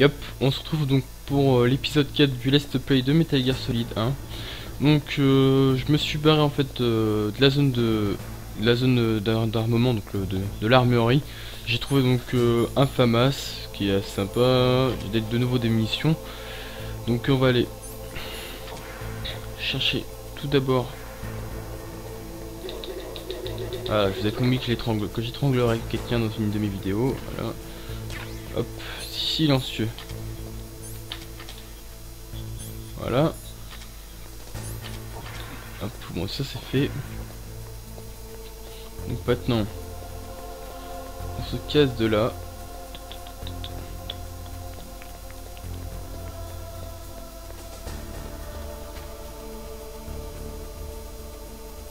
Yop, on se retrouve donc pour l'épisode 4 du Let's Play de Metal Gear Solid 1. Donc je me suis barré en fait de la zone d'armement, donc de l'armurerie. J'ai trouvé donc un FAMAS qui est assez sympa, j'ai de nouveau des munitions. Donc on va aller chercher tout d'abord. Voilà, je vous ai promis que j'étranglerai quelqu'un dans une de mes vidéos. Voilà. Hop, silencieux. Voilà. Hop, bon ça c'est fait. Donc maintenant, on se casse de là.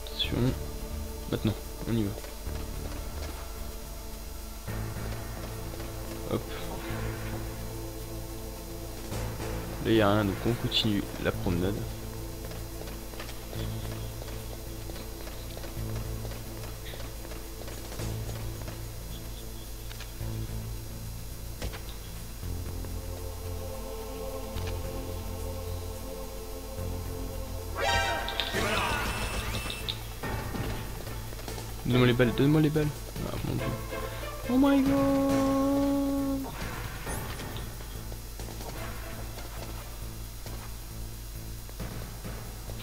Attention. Maintenant, on y va. Hop. Là il n'y a rien, donc on continue la promenade. Donne-moi les balles, donne-moi les balles. Ah mon dieu. Oh my god.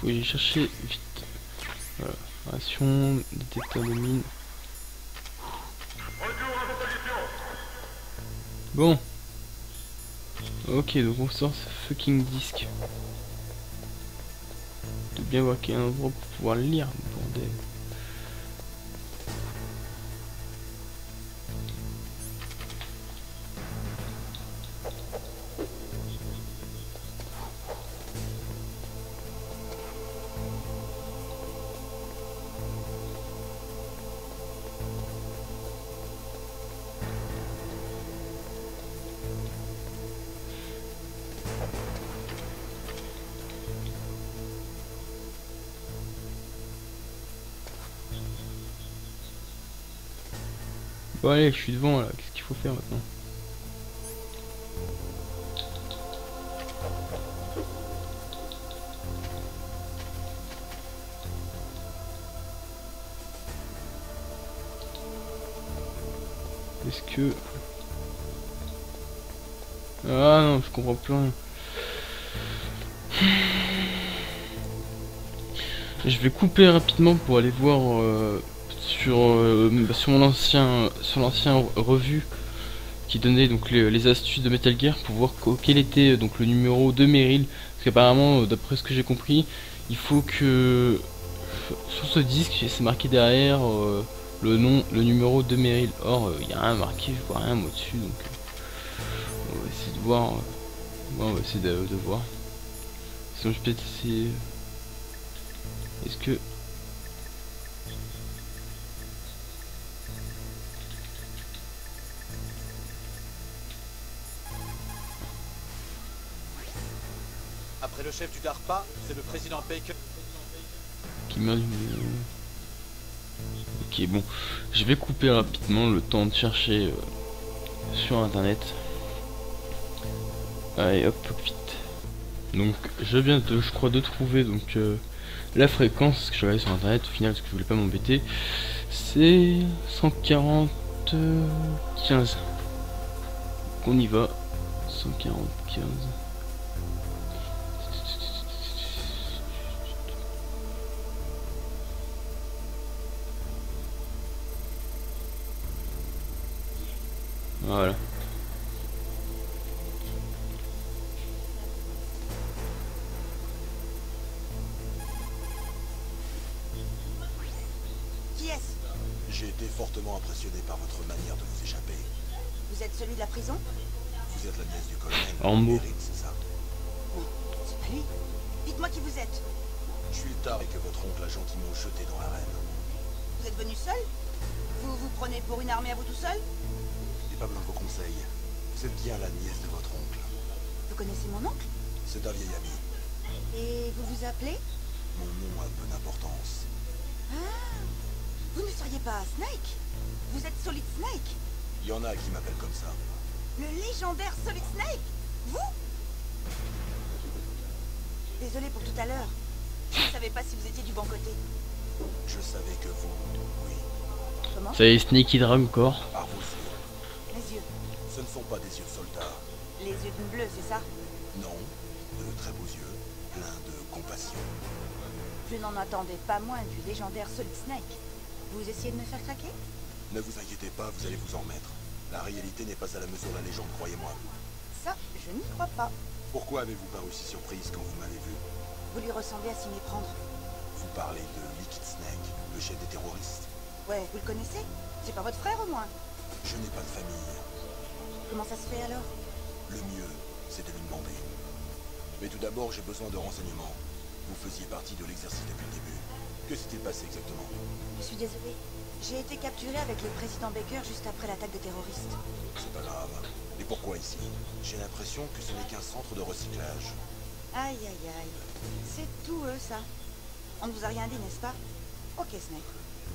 Faut y chercher vite. Voilà. Ration, détecteur de mine. Bon. Ok, donc on sort ce fucking disque. De bien voir qu'il y a un endroit pour pouvoir le lire, bordel. Bon allez, je suis devant là, qu'est-ce qu'il faut faire maintenant? Est-ce que... Ah non, je comprends plus rien. Je vais couper rapidement pour aller voir sur l'ancien revue qui donnait donc les astuces de Metal Gear pour voir quel était donc le numéro de Meryl, parce qu'apparemment d'après ce que j'ai compris il faut que sur ce disque c'est marqué derrière le numéro de Meryl. Or il n'y a rien marqué, je vois rien au-dessus, donc on va essayer de voir. On va essayer de voir. Sinon je peux peut-être essayer. Est-ce que... Après le chef du DARPA, c'est le président Baker qui meurt du... Ok, bon. Je vais couper rapidement le temps de chercher sur internet. Allez, hop, vite. Donc, je viens de, je crois, de trouver donc la fréquence que je regardais sur internet. Au final, parce que je voulais pas m'embêter, c'est 140-15. On y va. 140-15. Voilà. Qui est-ce? J'ai été fortement impressionné par votre manière de vous échapper. Vous êtes celui de la prison? Vous êtes la nièce du colonel Rambo. Meryl, c'est ça? Non, c'est pas lui. Dites-moi qui vous êtes. Je suis le tard et que votre oncle a gentiment jeté dans l'arène. Vous êtes venu seul? Vous vous prenez pour une armée à vous tout seul? Je n'ai pas besoin de vos conseils. Vous êtes bien la nièce de votre oncle. Vous connaissez mon oncle? C'est un vieil ami. Et vous vous appelez? Mon nom a peu d'importance. Ah, vous ne seriez pas Snake? Vous êtes Solid Snake? Il y en a qui m'appellent comme ça. Le légendaire Solid Snake? Vous? Désolé pour tout à l'heure. Je ne savais pas si vous étiez du bon côté. Je savais que vous, oui, Comment? Ça y est, Snake il drague encore. par vos yeux. Les yeux. Ce ne sont pas des yeux de soldats. Les yeux d'une bleue, c'est ça? Non, de très beaux yeux, pleins de compassion. Je n'en attendais pas moins du légendaire Solid Snake. Vous essayez de me faire craquer? Ne vous inquiétez pas, vous allez vous en remettre. La réalité n'est pas à la mesure de la légende, croyez-moi. Ça, je n'y crois pas. Pourquoi avez-vous paru si surprise quand vous m'avez vu? Vous lui ressemblez à s'y méprendre. Vous parlez de Liquid Snake, le chef des terroristes. Ouais, vous le connaissez? C'est pas votre frère au moins? Je n'ai pas de famille. Comment ça se fait alors? Le mieux, c'est de lui demander. Mais tout d'abord, j'ai besoin de renseignements. Vous faisiez partie de l'exercice depuis le début. Que s'est-il passé exactement? Je suis désolée. J'ai été capturé avec le président Baker juste après l'attaque des terroristes. C'est pas grave. Et pourquoi ici? J'ai l'impression que ce n'est qu'un centre de recyclage. Aïe aïe aïe. C'est tout eux ça. On ne vous a rien dit, n'est-ce pas? Ok Snake.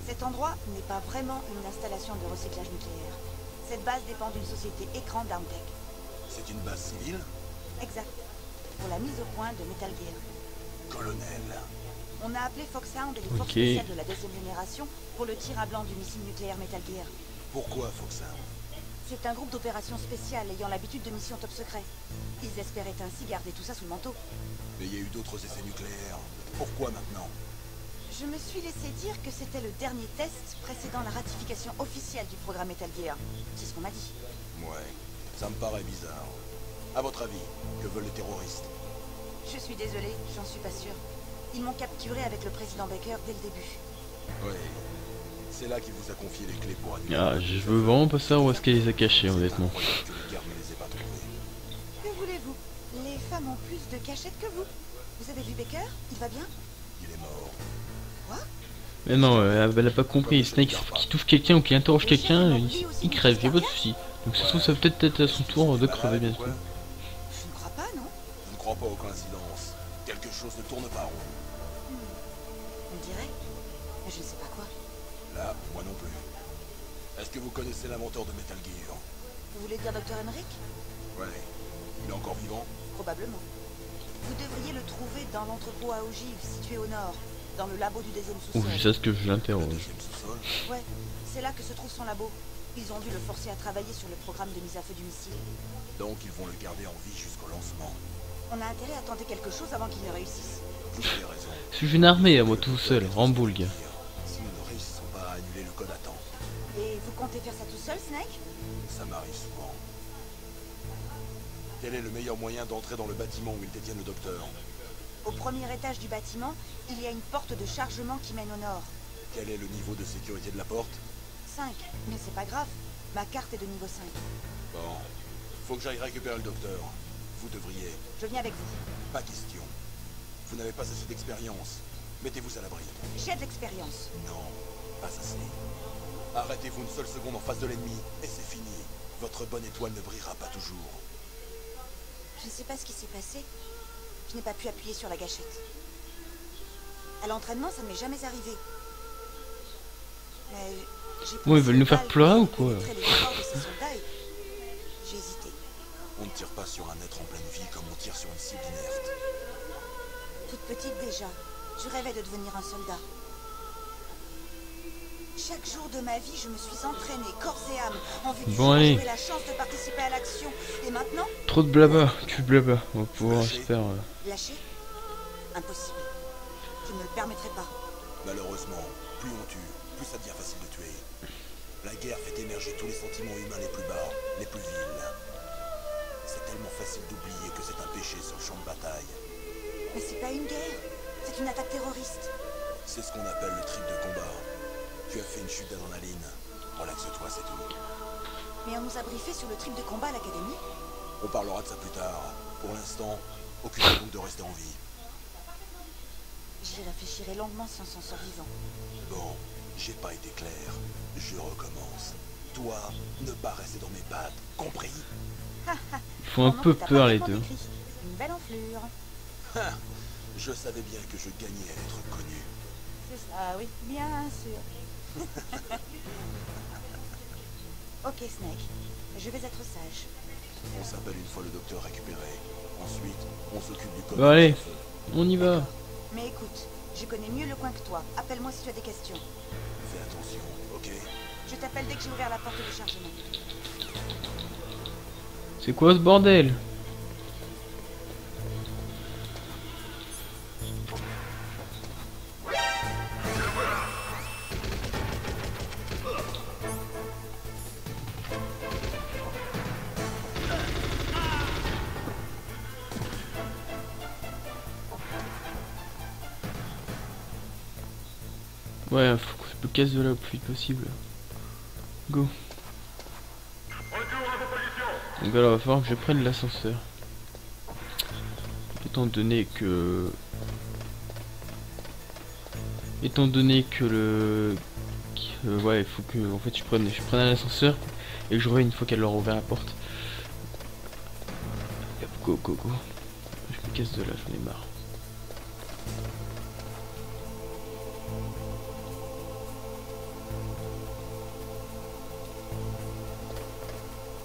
Cet endroit n'est pas vraiment une installation de recyclage nucléaire. Cette base dépend d'une société écran d'Armtech. C'est une base civile? Exact. Pour la mise au point de Metal Gear. Colonel. On a appelé Foxhound et les forces Ok. spéciales de la deuxième génération pour le tir à blanc du missile nucléaire Metal Gear. Pourquoi Foxhound? C'est un groupe d'opérations spéciales ayant l'habitude de missions top secret. Ils espéraient ainsi garder tout ça sous le manteau. Mais il y a eu d'autres essais nucléaires. Pourquoi maintenant? Je me suis laissé dire que c'était le dernier test précédant la ratification officielle du programme Metal Gear. C'est ce qu'on m'a dit. Ouais, ça me paraît bizarre. À votre avis, que veulent les terroristes? Je suis désolé, j'en suis pas sûr. Ils m'ont capturé avec le président Baker dès le début. Oui. C'est là qu'il vous a confié les clés pour annuler. Ah, je veux vraiment pas savoir où est-ce qu'elle les a cachés, honnêtement. Incroyable que les gardes ne les aient pas trouvés. Que voulez-vous? Les femmes ont plus de cachettes que vous. Vous avez vu Baker? Il va bien? Il est mort. Quoi? Mais non, elle a pas compris. Snake, qui touche quelqu'un ou qui interroge quelqu'un, il crève, y'a pas de soucis. Donc ça se trouve, ça va peut-être être à son tour de crever bientôt. Je ne crois pas, non? Je ne crois pas aux coïncidences. Quelque chose ne tourne pas rond. On dirait. Mais je ne sais pas quoi. Là, moi non plus. Est-ce que vous connaissez l'inventeur de Metal Gear? Vous voulez dire Dr. Emmerich? Ouais. Il est encore vivant? Probablement. Vous devriez le trouver dans l'entrepôt à ogives situé au nord, dans le labo du deuxième Ou sous-sol. c'est ça ce que je Le l'interroge. deuxième sous-sol? Ouais, c'est là que se trouve son labo. Ils ont dû le forcer à travailler sur le programme de mise à feu du missile. Donc ils vont le garder en vie jusqu'au lancement. On a intérêt à tenter quelque chose avant qu'il ne réussisse. Vous avez raison. Je suis une armée à moi tout seul, Rambo le gars. Si nous ne réussissons pas à annuler le code à temps, Et vous comptez faire ça tout seul, Snake? ça m'arrive souvent. Quel est le meilleur moyen d'entrer dans le bâtiment où ils détiennent le docteur? Au premier étage du bâtiment, il y a une porte de chargement qui mène au nord. Quel est le niveau de sécurité de la porte? 5, mais c'est pas grave. Ma carte est de niveau 5. Bon, faut que j'aille récupérer le docteur. Vous devriez. Je viens avec vous. Pas question. Vous n'avez pas assez d'expérience. Mettez-vous à l'abri. J'ai de l'expérience. Non, pas assez. Arrêtez-vous une seule seconde en face de l'ennemi, et c'est fini. Votre bonne étoile ne brillera pas toujours. Je ne sais pas ce qui s'est passé. Je n'ai pas pu appuyer sur la gâchette. À l'entraînement, ça ne m'est jamais arrivé. Mais j'ai Bon, ils veulent nous faire pensé pleurer ou que quoi? pénétrer les efforts de ces soldats et j'ai hésité. On ne tire pas sur un être en pleine vie comme on tire sur une cible inerte. Toute petite déjà, je rêvais de devenir un soldat. Chaque jour de ma vie, je me suis entraînée corps et âme en vue du Bon, jour où allez. j'aurai la chance de participer à l'action. Et maintenant, Trop de blabla, tu blabla. On va pouvoir, j'espère. lâcher? Impossible. Je ne le permettrai pas. Malheureusement, plus on tue, plus ça devient facile de tuer. La guerre fait émerger tous les sentiments humains les plus bas, les plus vils. C'est tellement facile d'oublier que c'est un péché sur le champ de bataille. Mais c'est pas une guerre, c'est une attaque terroriste. C'est ce qu'on appelle le trip de combat. Tu as fait une chute d'adrénaline. Relaxe-toi, c'est tout. Mais on nous a briefé sur le trip de combat à l'académie. On parlera de ça plus tard. Pour l'instant, occupez-vous de rester en vie. J'y réfléchirai longuement si on s'en sort vivant. Bon, j'ai pas été clair. Je recommence. Toi, ne pas rester dans mes pattes. Compris? Ils font un peu peur les deux. Une belle enflure. Je savais bien que je gagnais à être connu. C'est ça, oui, bien sûr. Ok, Snake, je vais être sage. On s'appelle une fois le docteur récupéré. Ensuite, on s'occupe du code. Bon, allez, on y va. Mais écoute, je connais mieux le coin que toi. Appelle-moi si tu as des questions. Fais attention, ok? Je t'appelle dès que j'ai ouvert la porte de chargement. C'est quoi ce bordel? Ouais, faut que je me casse de là le plus vite possible. Go. Donc alors, il va falloir que je prenne l'ascenseur. Étant donné que ouais, il faut que en fait je prenne un ascenseur et que je revienne une fois qu'elle aura ouvert la porte. Hop, go go go. Je me casse de là, j'en ai marre.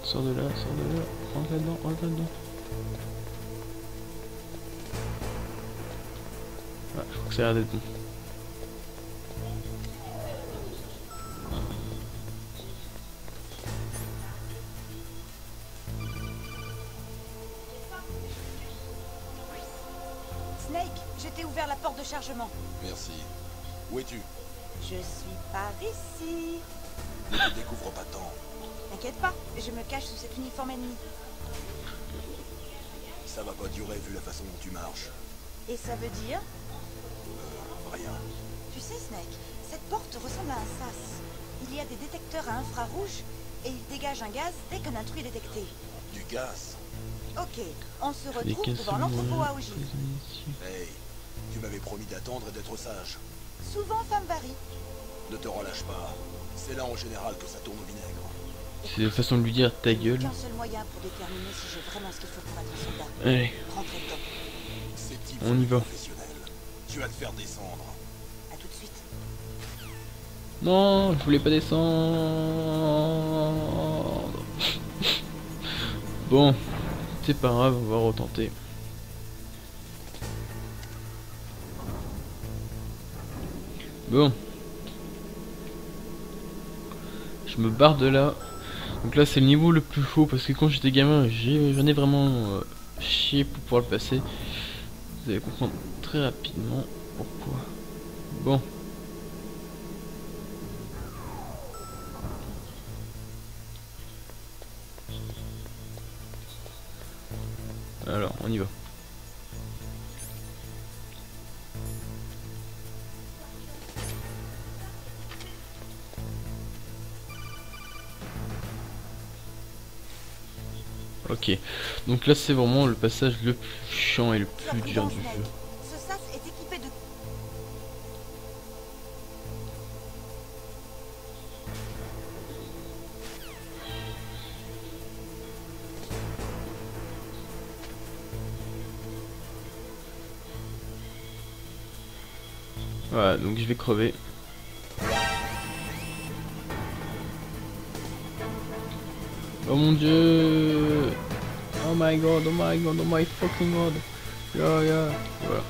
Sors de là, rentre là-dedans, rentre là-dedans. Ouais, je crois que ça a l'air d'être bon. Snake, je t'ai ouvert la porte de chargement. Merci. Où es-tu? Je suis par ici. Ne te découvre pas tant. T'inquiète pas, je me cache sous cet uniforme ennemi. Ça va pas durer vu la façon dont tu marches. Et ça veut dire? Rien. Tu sais, Snake, cette porte ressemble à un sas. Il y a des détecteurs à infrarouge et il dégage un gaz dès qu'un intrus est détecté. Du gaz. Ok, on se retrouve devant l'entrepôt à ogives. Hey, tu m'avais promis d'attendre et d'être sage. Souvent, femme varie. Ne te relâche pas. C'est là en général que ça tourne au vinaigre. C'est la façon de lui dire ta gueule. Qu'un seul moyen pour déterminer si j'ai vraiment ce qu'il faut pour être un soldat. Allez, Rentrez dedans. Ces types on y va. professionnels. Tu vas te faire descendre. À tout de suite. Non, je voulais pas descendre. Bon, c'est pas grave, on va retenter. Bon. Je me barre de là. Donc là c'est le niveau le plus chaud parce que quand j'étais gamin j'en ai vraiment chié pour pouvoir le passer. Vous allez comprendre très rapidement pourquoi. Bon. Alors on y va. Ok, donc là c'est vraiment le passage le plus chiant et le plus dur du jeu. Ce sas est équipé de... Voilà, donc je vais crever. Oh mon dieu! Oh my god, oh my god, oh my fucking god! Yeah. Voilà.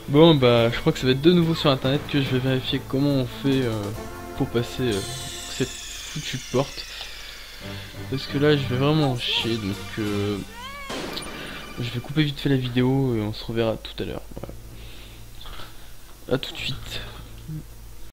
Bon bah je crois que ça va être de nouveau sur internet que je vais vérifier comment on fait pour passer cette foutue porte. Parce que là je vais vraiment en chier, donc je vais couper vite fait la vidéo et on se reverra tout à l'heure. Voilà. A tout de suite.